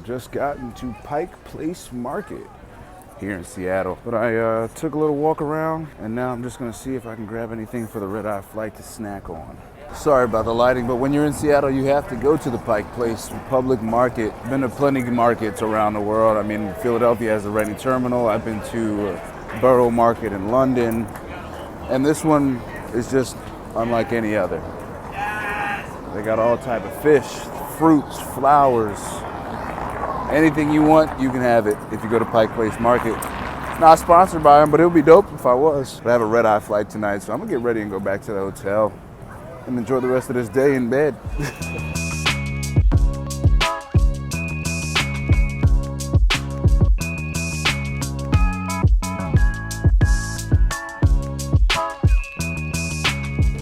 Just got into Pike Place Market here in Seattle. But I took a little walk around, and now I'm just gonna see if I can grab anything for the red-eye flight to snack on. Sorry about the lighting, but when you're in Seattle, you have to go to the Pike Place public market. Been to plenty of markets around the world. I mean, Philadelphia has the Reading Terminal. I've been to Borough Market in London, and this one is just unlike any other. They got all type of fish, fruits, flowers, anything you want, you can have it if you go to Pike Place Market. Not sponsored by them, but it would be dope if I was. But I have a red-eye flight tonight, so I'm gonna get ready and go back to the hotel and enjoy the rest of this day in bed.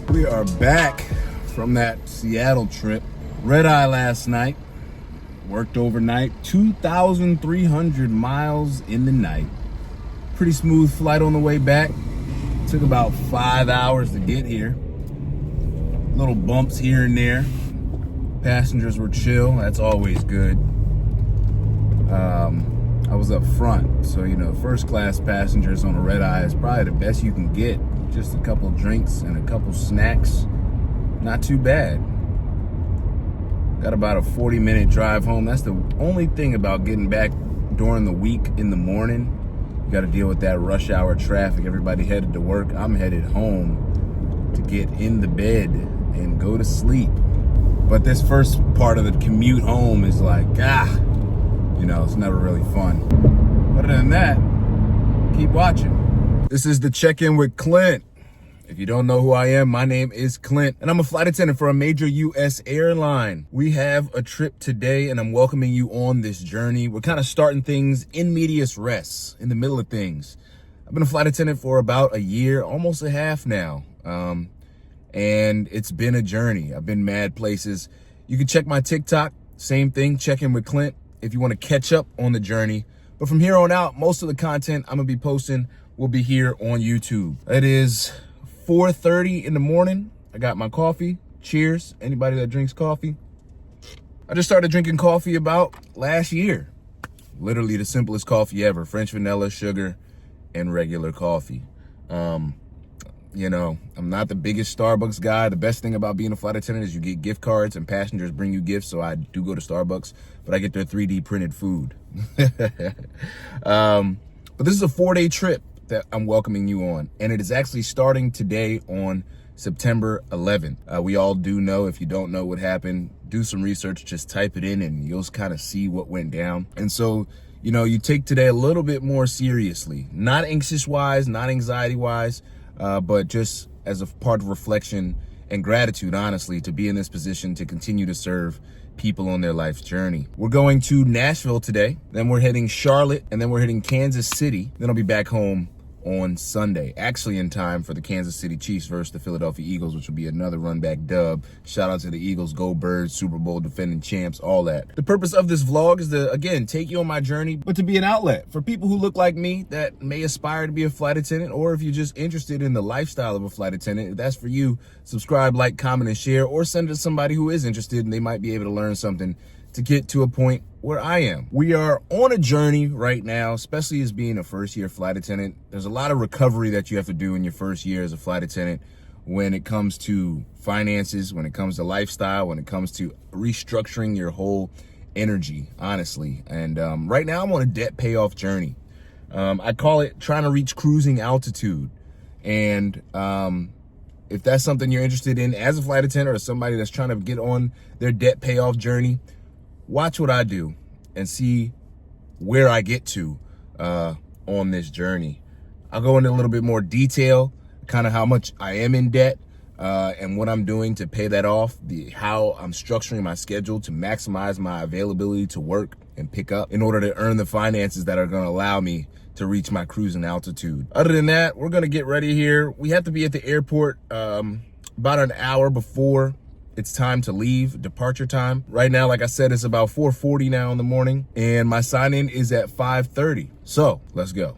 We are back from that Seattle trip. Red eye last night. Worked overnight. 2,300 miles in the night. Pretty smooth flight on the way back. Took about 5 hours to get here. Little bumps here and there. Passengers were chill. That's always good. I was up front, so first class passengers on a red eye is probably the best you can get. Just a couple drinks and a couple snacks. Not too bad. Got about a 40-minute drive home. That's the only thing about getting back during the week in the morning. You got to deal with that rush hour traffic. Everybody headed to work. I'm headed home to get in the bed and go to sleep. But this first part of the commute home is like, it's never really fun. Other than that, keep watching. This is the Check-In with Clint. If you don't know who I am, my name is Clint, and I'm a flight attendant for a major U.S. airline. We have a trip today, and I'm welcoming you on this journey. We're kind of starting things in medias res, in the middle of things. I've been a flight attendant for about a year, almost a half now, and it's been a journey. I've been mad places. You can check my TikTok, same thing, Check-In with Clint, if you want to catch up on the journey. But from here on out, most of the content I'm going to be posting will be here on YouTube. It is 4:30 in the morning. I got my coffee. Cheers, anybody that drinks coffee. I just started drinking coffee about last year. Literally the simplest coffee ever. French vanilla, sugar, and regular coffee. I'm not the biggest Starbucks guy. The best thing about being a flight attendant is you get gift cards and passengers bring you gifts, so I do go to Starbucks, but I get their 3D printed food. But this is a 4-day trip that I'm welcoming you on, and it is actually starting today on September 11th. We all do know. If you don't know what happened, do some research, just type it in and you'll kind of see what went down. And so, you take today a little bit more seriously, not anxious wise, not anxiety wise, but just as a part of reflection and gratitude, honestly, to be in this position to continue to serve people on their life's journey. We're going to Nashville today, then we're heading Charlotte, and then we're heading Kansas City. Then I'll be back home on Sunday, actually in time for the Kansas City Chiefs versus the Philadelphia Eagles, which will be another run back dub. Shout out to the Eagles, go Birds, Super Bowl defending champs, all that. The purpose of this vlog is to, again, take you on my journey, but to be an outlet for people who look like me that may aspire to be a flight attendant, or if you're just interested in the lifestyle of a flight attendant, if that's for you, subscribe, like, comment, and share, or send it to somebody who is interested and they might be able to learn something to get to a point where I am. We are on a journey right now, especially as being a first-year flight attendant. There's a lot of recovery that you have to do in your first year as a flight attendant when it comes to finances, when it comes to lifestyle, when it comes to restructuring your whole energy, honestly. And right now I'm on a debt payoff journey. I call it trying to reach cruising altitude. And if that's something you're interested in as a flight attendant or somebody that's trying to get on their debt payoff journey, watch what I do and see where I get to on this journey. I'll go into a little bit more detail, kind of how much I am in debt and what I'm doing to pay that off, how I'm structuring my schedule to maximize my availability to work and pick up in order to earn the finances that are going to allow me to reach my cruising altitude. Other than that, we're going to get ready here. We have to be at the airport about an hour before it's time to leave, departure time. Right now, like I said, it's about 4:40 now in the morning, and my sign-in is at 5:30. So let's go.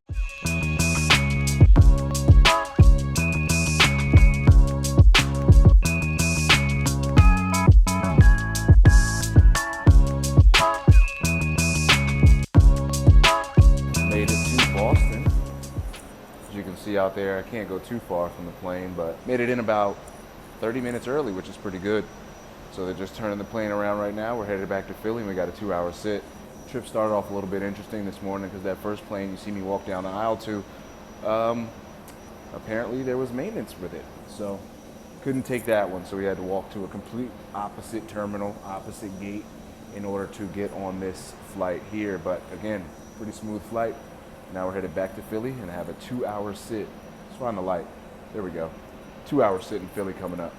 see out there. I can't go too far from the plane, but made it in about 30 minutes early, which is pretty good. So they're just turning the plane around right now. We're headed back to Philly, and we got a 2-hour sit. Trip started off a little bit interesting this morning because that first plane you see me walk down the aisle to, apparently there was maintenance with it. So couldn't take that one. So we had to walk to a complete opposite terminal, opposite gate in order to get on this flight here. But again, pretty smooth flight. Now we're headed back to Philly and have a 2-hour sit. Let's find the light. There we go. 2-hour sit in Philly coming up.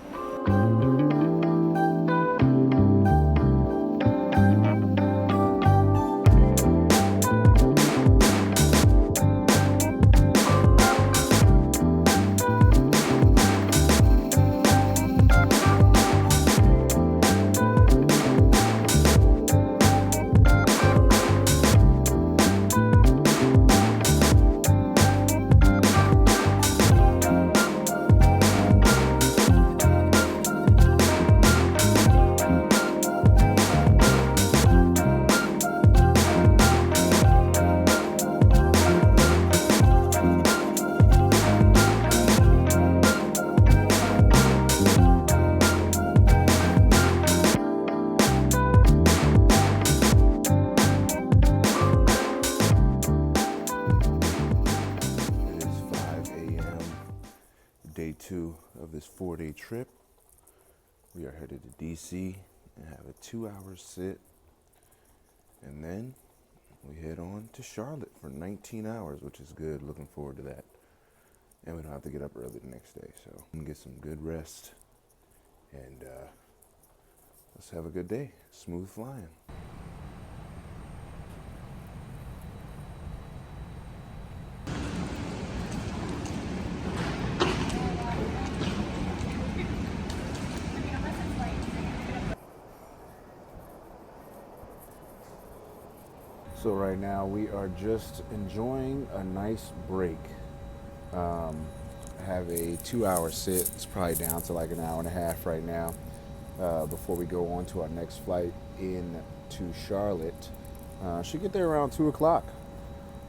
Day 2 of this 4-day trip. We are headed to DC and have a 2-hour sit, and then we head on to Charlotte for 19 hours, which is good. Looking forward to that. And we don't have to get up early the next day, so I'm gonna get some good rest, and let's have a good day. Smooth flying. So right now we are just enjoying a nice break. Have a 2-hour sit. It's probably down to like an hour and a half right now before we go on to our next flight into Charlotte. Should get there around 2 o'clock.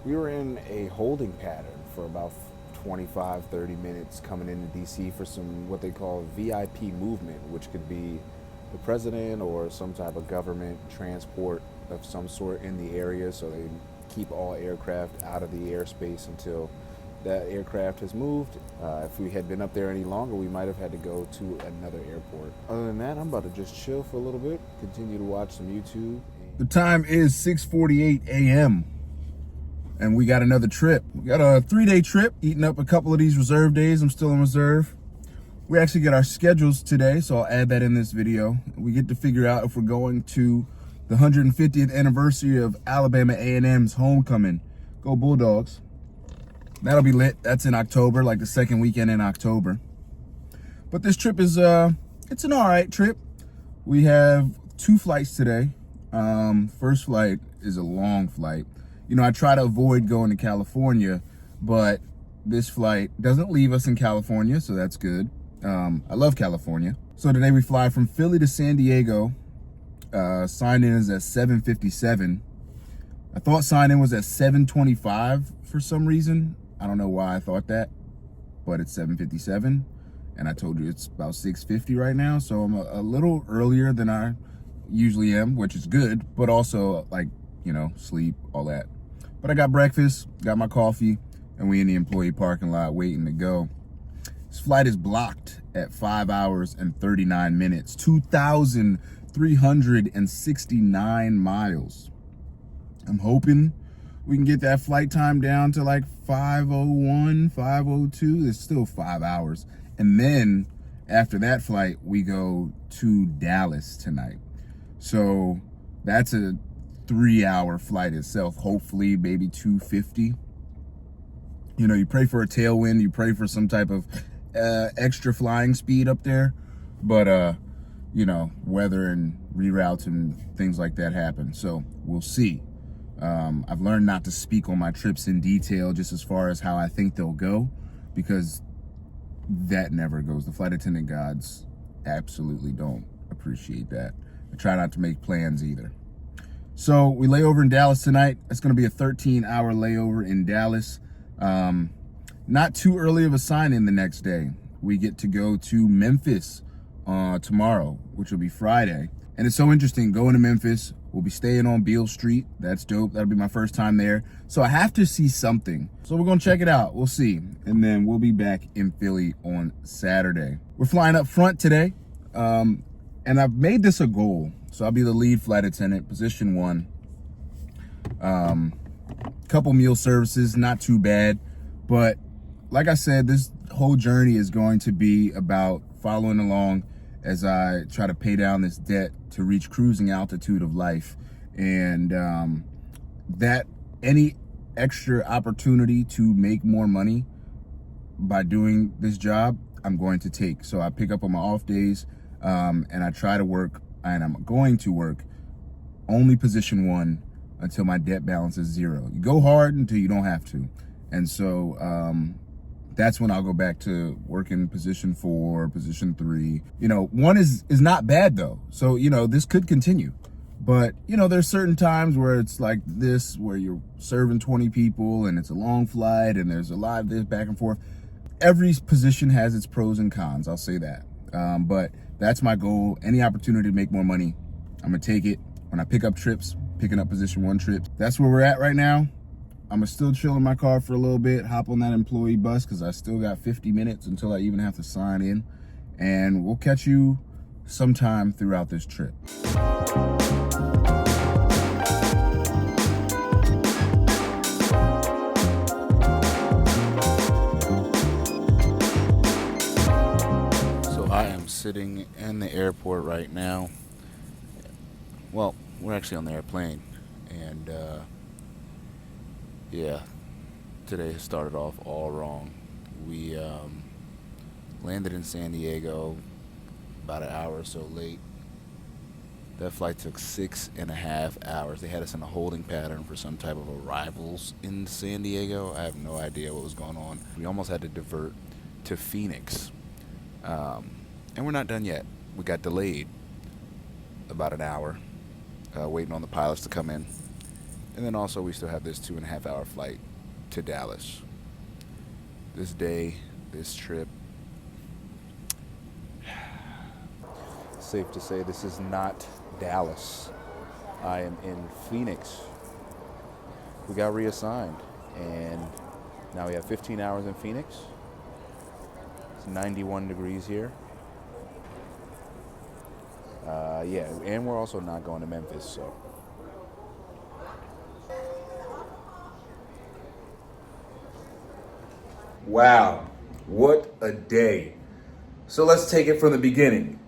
We were in a holding pattern for about 25, 30 minutes coming into DC for some what they call VIP movement, which could be the president or some type of government transport of some sort in the area, so they keep all aircraft out of the airspace until that aircraft has moved. If we had been up there any longer, we might have had to go to another airport. Other than that, I'm about to just chill for a little bit, continue to watch some YouTube. The time is 6:48 a.m. and we got another trip. We got a 3-day trip, eating up a couple of these reserve days. I'm still in reserve. We actually get our schedules today, so I'll add that in this video. We get to figure out if we're going to the 150th anniversary of Alabama A&M's homecoming. Go Bulldogs. That'll be lit. That's in October, like the second weekend in October. But this trip is, it's an all right trip. We have 2 flights today. First flight is a long flight. You know, I try to avoid going to California, but this flight doesn't leave us in California, so that's good. I love California. So today we fly from Philly to San Diego. Sign in is at 7:57. I thought sign in was at 7:25 for some reason. I don't know why I thought that, but it's 7:57, and I told you it's about 6:50 right now, so I'm a little earlier than I usually am, which is good, but also, like, you know, sleep, all that. But I got breakfast, got my coffee, and we in the employee parking lot waiting to go. This flight is blocked at 5 hours and 39 minutes, 2,369 miles. I'm hoping we can get that flight time down to like 5:01, 5:02. It's still 5 hours. And then after that flight, we go to Dallas tonight. So that's a 3-hour flight itself. Hopefully, maybe 250. You know, you pray for a tailwind, you pray for some type of extra flying speed up there. But, you know, weather and reroutes and things like that happen. So we'll see. I've learned not to speak on my trips in detail, just as far as how I think they'll go, because that never goes. The flight attendant gods absolutely don't appreciate that. I try not to make plans either. So we lay over in Dallas tonight. It's going to be a 13-hour layover in Dallas. not too early of a sign-in the next day. We get to go to Memphis tomorrow, which will be Friday. And it's so interesting going to Memphis. We'll be staying on Beale Street. That's dope. That'll be my first time there. So I have to see something. So we're gonna check it out. We'll see. And then we'll be back in Philly on Saturday. We're flying up front today. And I've made this a goal. So I'll be the lead flight attendant, position 1. Couple meal services, not too bad. But like I said, this whole journey is going to be about following along as I try to pay down this debt to reach cruising altitude of life. And that any extra opportunity to make more money by doing this job, I'm going to take. So I pick up on my off days and I try to work, and I'm going to work only position 1 until my debt balance is 0. You go hard until you don't have to. And so that's when I'll go back to working position 4, position 3. You know, 1 is not bad though. So, you know, this could continue. But, you know, there's certain times where it's like this, where you're serving 20 people and it's a long flight and there's a lot of this back and forth. Every position has its pros and cons, I'll say that. But that's my goal. Any opportunity to make more money, I'm gonna take it. When I pick up trips, picking up position 1 trips. That's where we're at right now. I'm gonna still chill in my car for a little bit, hop on that employee bus because I still got 50 minutes until I even have to sign in. And we'll catch you sometime throughout this trip. So I am sitting in the airport right now. Well, we're actually on the airplane, and yeah, today has started off all wrong. We landed in San Diego about an hour or so late. That flight took 6.5 hours. They had us in a holding pattern for some type of arrivals in San Diego. I have no idea what was going on. We almost had to divert to Phoenix, and we're not done yet. We got delayed about an hour. Waiting on the pilots to come in. And then also we still have this 2.5 hour flight to Dallas. This day, this trip, safe to say this is not Dallas. I am in Phoenix. We got reassigned and now we have 15 hours in Phoenix. It's 91 degrees here. Yeah, and we're also not going to Memphis, so. Wow, what a day. So let's take it from the beginning.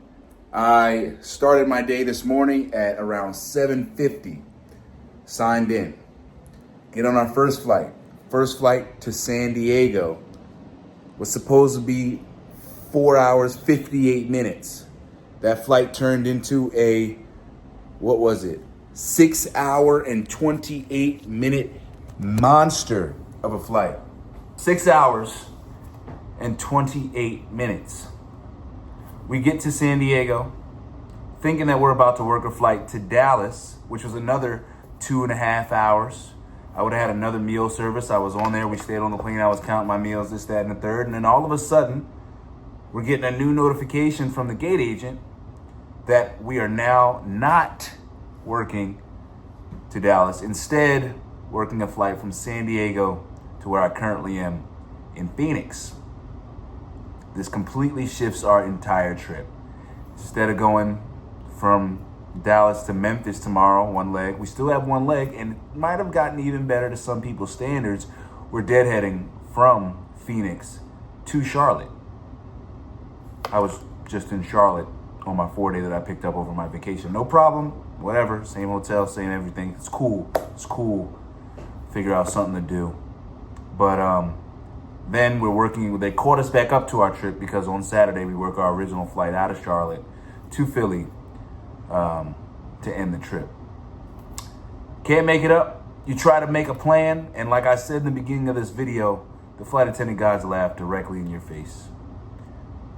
I started my day this morning at around 7:50, signed in. Get on our first flight. First flight to San Diego was supposed to be 4 hours, 58 minutes. That flight turned into a, 6 hour and 28 minute monster of a flight. 6 hours and 28 minutes. We get to San Diego thinking that we're about to work a flight to Dallas, which was another 2.5 hours. I would have had another meal service. I was on there. We stayed on the plane. I was counting my meals, this, that, and the third. And then all of a sudden, we're getting a new notification from the gate agent that we are now not working to Dallas. Instead, working a flight from San Diego to where I currently am in Phoenix. This completely shifts our entire trip. Instead of going from Dallas to Memphis tomorrow, one leg, we still have one leg, and it might have gotten even better to some people's standards. We're deadheading from Phoenix to Charlotte. I was just in Charlotte on my 4-day that I picked up over my vacation. No problem, whatever, same hotel, same everything. It's cool. Figure out something to do. But then we're working, they caught us back up to our trip because on Saturday we work our original flight out of Charlotte to Philly to end the trip. Can't make it up. You try to make a plan, and like I said in the beginning of this video, the flight attendant guys laugh directly in your face.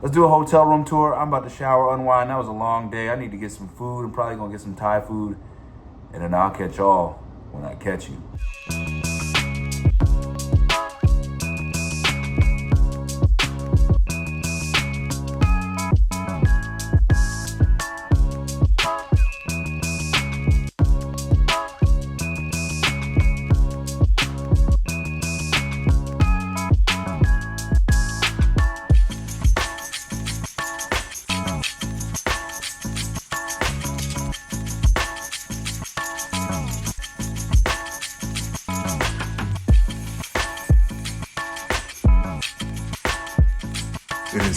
Let's do a hotel room tour. I'm about to shower, unwind. That was a long day. I need to get some food. I'm probably gonna get some Thai food, and then I'll catch y'all when I catch you.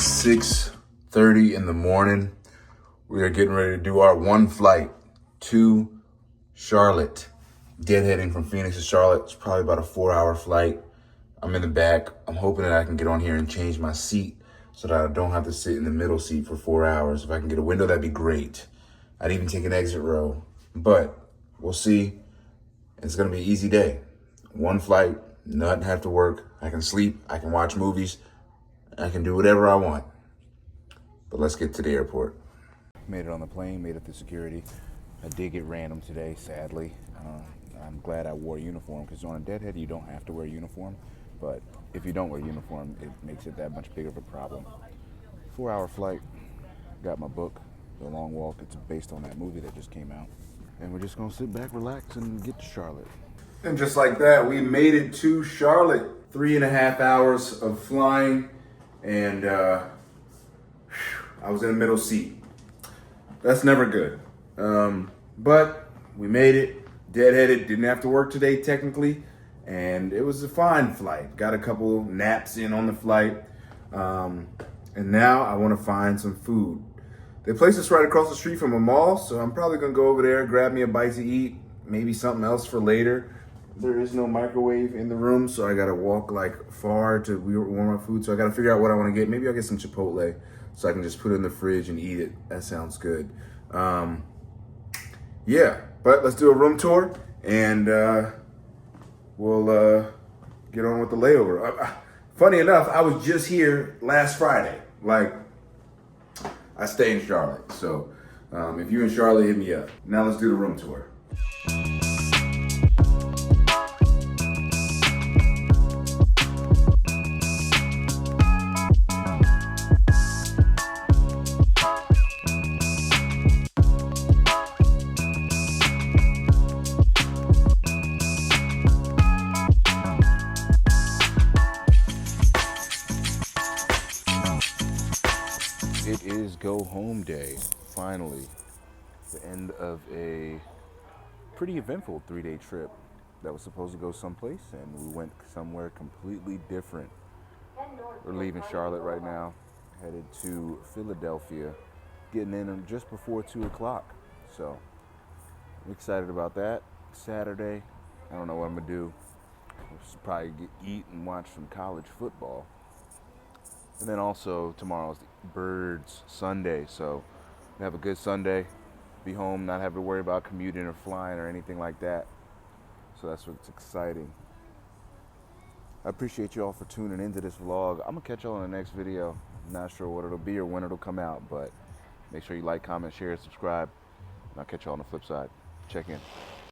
is 6:30 in the morning. We are getting ready to do our one flight to Charlotte. Deadheading from Phoenix to Charlotte. It's probably about a 4-hour flight. I'm in the back. I'm hoping that I can get on here and change my seat so that I don't have to sit in the middle seat for 4 hours. If I can get a window, that'd be great. I'd even take an exit row, but we'll see. It's gonna be an easy day. One flight, nothing have to work. I can sleep, I can watch movies, I can do whatever I want. But let's get to the airport. Made it on the plane, made it through security. I did get random today, sadly. I'm glad I wore a uniform because on a Deadhead, you don't have to wear a uniform. But if you don't wear a uniform, it makes it that much bigger of a problem. 4-hour flight, got my book, The Long Walk. It's based on that movie that just came out. And we're just gonna sit back, relax, and get to Charlotte. And just like that, we made it to Charlotte. 3.5 hours of flying, and I was in the middle seat. That's never good. But we made it. Deadheaded, didn't have to work today technically, and it was a fine flight. Got a couple naps in on the flight, and now I want to find some food. The place is right across the street from a mall, so I'm probably gonna go over there, grab me a bite to eat, maybe something else for later. There is no microwave in the room, so I gotta walk like far to warm up food. So I gotta figure out what I want to get. Maybe I'll get some Chipotle so I can just put it in the fridge and eat it. That sounds good. Yeah, but let's do a room tour and we'll get on with the layover. Funny enough, I was just here last Friday. Like, I stay in Charlotte, so if you're in Charlotte, hit me up. Now let's do the room tour. It is go home day, finally. The end of a pretty eventful 3-day trip that was supposed to go someplace, and we went somewhere completely different. We're leaving Charlotte right now, headed to Philadelphia, getting in just before 2 o'clock. So I'm excited about that. Saturday, I don't know what I'm gonna do. I'll probably eat and watch some college football. And then also tomorrow's the Birds Sunday, so we have a good Sunday. Be home, not have to worry about commuting or flying or anything like that. So that's what's exciting. I appreciate you all for tuning into this vlog. I'm gonna catch y'all in the next video. I'm not sure what it'll be or when it'll come out, but make sure you like, comment, share, subscribe. And I'll catch y'all on the flip side. Check in.